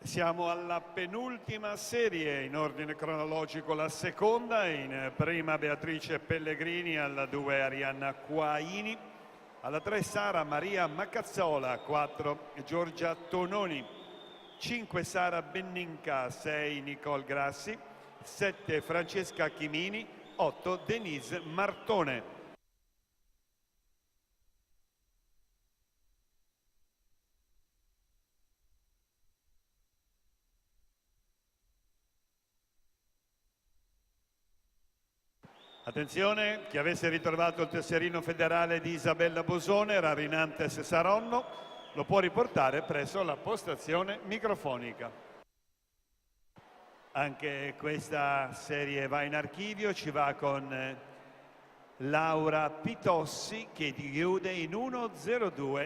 Siamo alla penultima serie in ordine cronologico, la seconda, in prima Beatrice Pellegrini, alla 2 Arianna Quaini, alla 3 Sara Maria Macazzola, 4 Giorgia Tononi, 5 Sara Benninca, 6 Nicole Grassi, 7 Francesca Chimini, 8 Denise Martone. Attenzione, chi avesse ritrovato il tesserino federale di Isabella Bosone, Rarinantes Saronno, lo può riportare presso la postazione microfonica. Anche questa serie va in archivio, ci va con Laura Pitossi che chiude in 1-0-2.